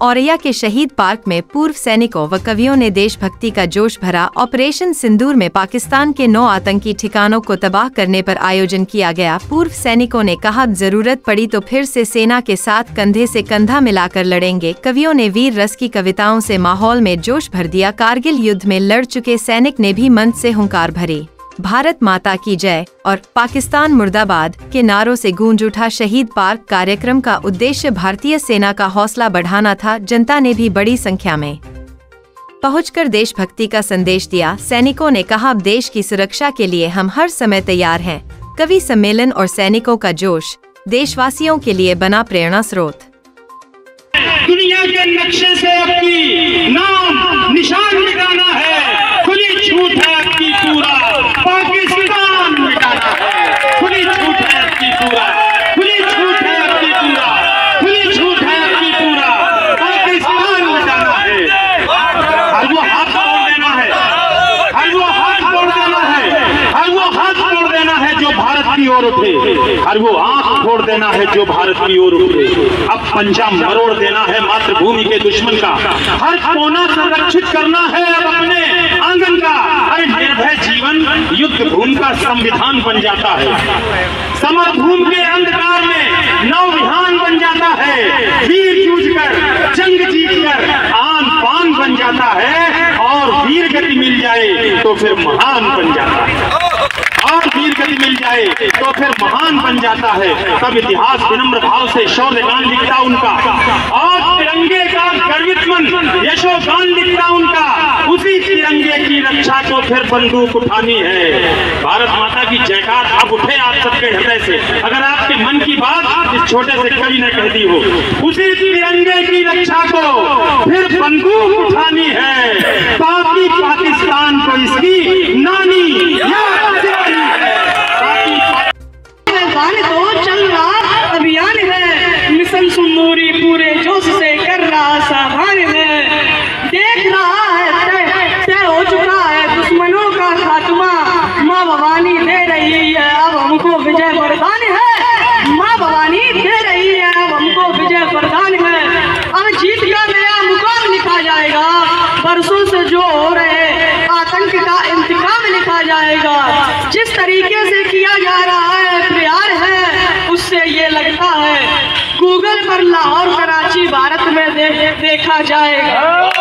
औरैया के शहीद पार्क में पूर्व सैनिकों व कवियों ने देशभक्ति का जोश भरा ऑपरेशन सिंदूर में पाकिस्तान के 9 आतंकी ठिकानों को तबाह करने पर आयोजन किया गया। पूर्व सैनिकों ने कहा, जरूरत पड़ी तो फिर से सेना के साथ कंधे से कंधा मिलाकर लड़ेंगे। कवियों ने वीर रस की कविताओं से माहौल में जोश भर दिया। कारगिल युद्ध में लड़ चुके सैनिक ने भी मंच से हुंकार भरी। भारत माता की जय और पाकिस्तान मुर्दाबाद के नारों से गूंज उठा शहीद पार्क। कार्यक्रम का उद्देश्य भारतीय सेना का हौसला बढ़ाना था। जनता ने भी बड़ी संख्या में पहुंचकर देशभक्ति का संदेश दिया। सैनिकों ने कहा, अब देश की सुरक्षा के लिए हम हर समय तैयार हैं। कवि सम्मेलन और सैनिकों का जोश देशवासियों के लिए बना प्रेरणा स्रोत। दुनिया के नक्शे से अपनी नाम निशान मिटाना है, खुली छूट है आपकी पूरा पाकिस्तान मिटाना है। खुली छूट है आपकी पूरा, खुली छूट है आपकी पूरा, खुली छूट है आपकी पूरा पाकिस्तान मिटाना है। और वो हाथ तोड़ देना है, और वो हाथ तोड़ देना है, और वो हाथ तोड़ देना है जो भारत की ओर उठे, और वो आंख तोड़ देना है जो भारत की ओर उठे। अब पंजा मरोड़ देना है मातृभूमि के दुश्मन का, हर कोना संरक्षित करना है अब अपने आंगन का। अरे निर्भय जीवन युद्ध भूमि का संविधान बन जाता है, समरभूमि के अंधकार में नव विहान बन जाता है। वीर जूझकर जंग जीतकर आन पान बन जाता है, और वीर गति मिल जाए तो फिर महान बन जाता है, और वीर गति मिल जाए तो फिर महान बन जाता है। तब इतिहास विनम्र भाव से शौर्यगान लिखता उनका, और तिरंगे का गर्वित मन यशोगान लिखता उनका। उसी तिरंगे की रक्षा को फिर बंदूक उठानी है। भारत माता की जयकार अब उठे आप सबके हृदय से। अगर आपके मन की बात इस छोटे से कवि ने कह दी हो, उसी तिरंगे की रक्षा को फिर बंदूक उठानी है। बाकी पाकिस्तान को इसकी नानी तो चल रहा अभियान है, मिशन सुंदूरी पूरे जोश से कर रहा सावधान है। देख रहा है तय हो चुका है दुश्मनों का खात्मा, माँ भवानी दे रही है अब हमको विजय वरदान है। माँ भवानी दे रही है अब हमको विजय वरदान है। अब जीत का नया मुकाम लिखा जाएगा, बरसों से जो हो रहे आतंक का इंतकाम लिखा जाएगा। जिस तरीके से किया जा रहा है प्यार है, उससे ये लगता है गूगल पर लाहौर कराची भारत में देखा जाएगा।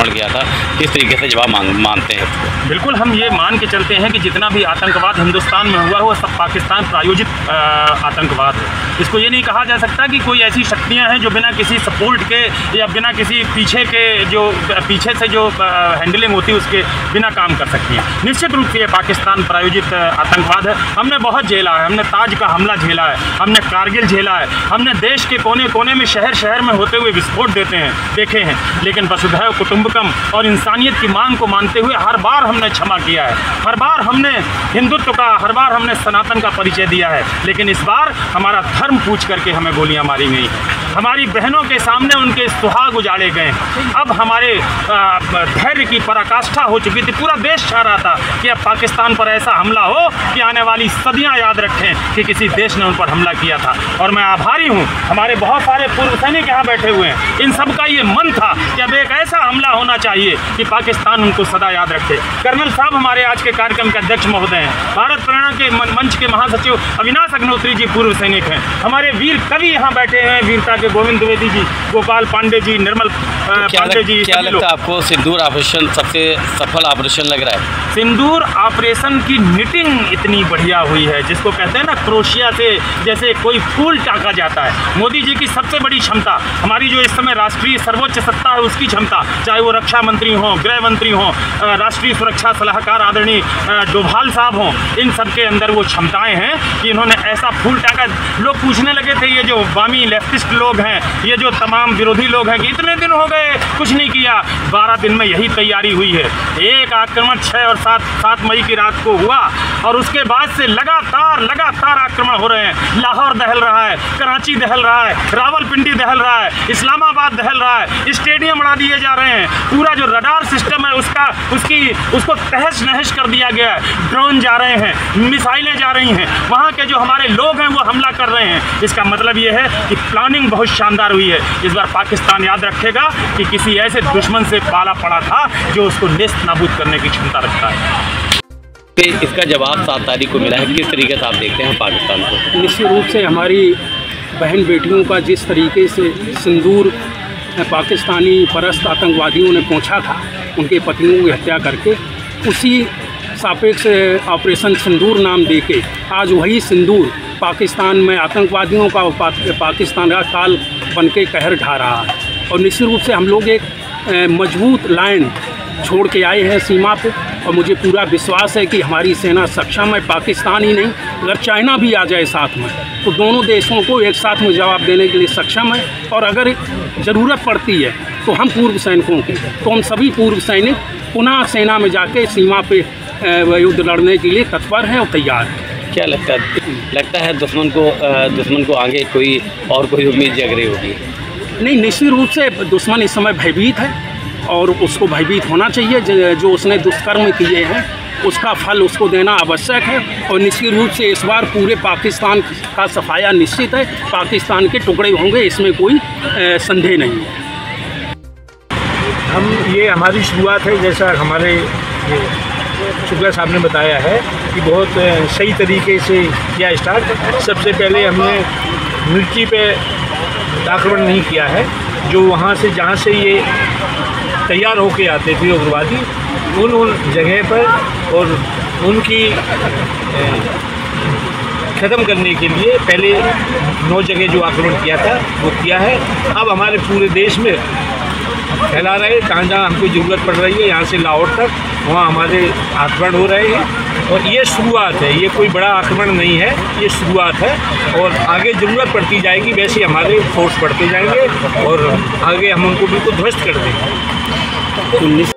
गया था, किस तरीके से जवाब मानते हैं? बिल्कुल, हम ये मान के चलते हैं कि जितना भी आतंकवाद हिंदुस्तान में हुआ सब पाकिस्तान प्रायोजित आतंकवाद है। इसको ये नहीं कहा जा सकता कि कोई ऐसी शक्तियां हैं जो बिना किसी सपोर्ट के या बिना किसी पीछे से जो हैंडलिंग होती है उसके बिना काम कर सकती हैं। निश्चित रूप से ये पाकिस्तान प्रायोजित आतंकवाद है। हमने बहुत झेला है, हमने ताज का हमला झेला है, हमने कारगिल झेला है, हमने देश के कोने कोने में शहर में होते हुए विस्फोट देखे हैं। लेकिन वसुधैव कुटुंबकम और इंसानियत की मांग को मानते हुए हर बार हमने क्षमा किया है, हर बार हमने हिंदुत्व का, हर बार हमने सनातन का परिचय दिया है। लेकिन इस बार हमारा धर्म पूछ करके हमें गोलियां मारी गई हैं, हमारी बहनों के सामने उनके सुहाग उजाड़े गए। अब हमारे धैर्य की पराकाष्ठा हो चुकी थी। पूरा देश चाह रहा था कि अब पाकिस्तान पर ऐसा हमला हो कि आने वाली सदियां याद रखें कि किसी देश ने उन पर हमला किया था। और मैं आभारी हूं, हमारे बहुत सारे पूर्व सैनिक यहाँ बैठे हुए हैं, इन सब का ये मन था कि अब एक ऐसा हमला होना चाहिए कि पाकिस्तान उनको सदा याद रखे। कर्नल साहब हमारे आज के कार्यक्रम के अध्यक्ष महोदय हैं, भारत प्रेरणा के मंच के महासचिव अविनाश अग्निहोत्री जी पूर्व सैनिक हैं, हमारे वीर कवि यहाँ बैठे हैं, वीरता के गोविंद द्विवेदी जी, गोपाल पांडे जी, निर्मल पांडे जी। क्या लगता है आपको सिंदूर ऑपरेशन सबसे सफल ऑपरेशन लग रहा है? सिंदूर ऑपरेशन की निटिंग इतनी बढ़िया हुई है, जिसको कहते हैं ना क्रोशिया से जैसे कोई फूल टाका जाता है। मोदी जी की सबसे बड़ी क्षमता, हमारी जो इस समय राष्ट्रीय सर्वोच्च सत्ता है उसकी क्षमता, चाहे वो रक्षा मंत्री हों, गृह मंत्री हों, राष्ट्रीय सुरक्षा सलाहकार आदरणीय डोभाल साहब हों, इन सब के अंदर वो क्षमताएं हैं कि इन्होंने ऐसा फूल टाका। लोग पूछने लगे थे, ये जो वामी लेफ्टिस्ट लोग हैं, ये जो तमाम विरोधी लोग हैं कि इतने दिन हो गए कुछ नहीं किया। 12 दिन में यही तैयारी हुई है। एक आक्रमण 6 और 7 मई की रात को हुआ और उसके बाद से लगातार आक्रमण हो रहे हैं। लाहौर दहल रहा है, कराची दहल रहा है, रावलपिंडी दहल रहा है, इस्लामाबाद दहल रहा है, स्टेडियम उड़ा दिए जा रहे हैं। पूरा जो रडार सिस्टम है उसको तहस नहस कर दिया गया है। ड्रोन जा रहे हैं, मिसाइलें जा रही हैं, वहाँ के जो हमारे लोग हैं वो हमला कर रहे हैं। इसका मतलब ये है कि प्लानिंग बहुत शानदार हुई है। इस बार पाकिस्तान याद रखेगा कि किसी ऐसे दुश्मन से पाला पड़ा था जो उसको नेस्त नाबूद करने की क्षमता रखता है। इसका जवाब 7 तारीख को मिला है, किस तरीके से आप देखते हैं पाकिस्तान को? निश्चित रूप से हमारी बहन बेटियों का जिस तरीके से सिंदूर पाकिस्तानी परस्त आतंकवादियों ने पहुंचा था उनके पतियों की हत्या करके, उसी सापेक्ष ऑपरेशन सिंदूर नाम देके आज वही सिंदूर पाकिस्तान में आतंकवादियों का पाकिस्तान का काल बन के कहर ढा रहा है। और निश्चित रूप से हम लोग एक मजबूत लाइन छोड़ के आए हैं सीमा पे, और मुझे पूरा विश्वास है कि हमारी सेना सक्षम है। पाकिस्तान ही नहीं, अगर चाइना भी आ जाए साथ में तो दोनों देशों को एक साथ में जवाब देने के लिए सक्षम है। और अगर ज़रूरत पड़ती है तो हम पूर्व सैनिकों की, तो हम सभी पूर्व सैनिक पुनः सेना में जाके सीमा पे युद्ध लड़ने के लिए तत्पर हैं और तैयार हैं। क्या लगता है दुश्मन को आगे कोई उम्मीद जग रही होगी? नहीं, निश्चित रूप से दुश्मन इस समय भयभीत है और उसको भयभीत होना चाहिए। जो उसने दुष्कर्म किए हैं उसका फल उसको देना आवश्यक है। और निश्चित रूप से इस बार पूरे पाकिस्तान का सफाया निश्चित है, पाकिस्तान के टुकड़े होंगे, इसमें कोई संदेह नहीं है। ये हमारी शुरुआत है, जैसा हमारे शुक्ला साहब ने बताया है कि बहुत सही तरीके से किया स्टार्ट। सबसे पहले हमने मिर्ची पे आक्रमण नहीं किया है। जो वहाँ से जहाँ से ये तैयार होके आते थे उग्रवादी, उन जगह पर और उनकी ख़त्म करने के लिए पहले 9 जगह जो आक्रमण किया था वो किया है। अब हमारे पूरे देश में फैला रहे, जहाँ हमको ज़रूरत पड़ रही है, यहाँ से लाहौर तक वहाँ हमारे आक्रमण हो रहे हैं। और ये शुरुआत है, ये कोई बड़ा आक्रमण नहीं है, ये शुरुआत है। और आगे ज़रूरत पड़ती जाएगी, वैसे हमारे फोर्स बढ़ते जाएंगे और आगे हम उनको बिल्कुल ध्वस्त कर देंगे।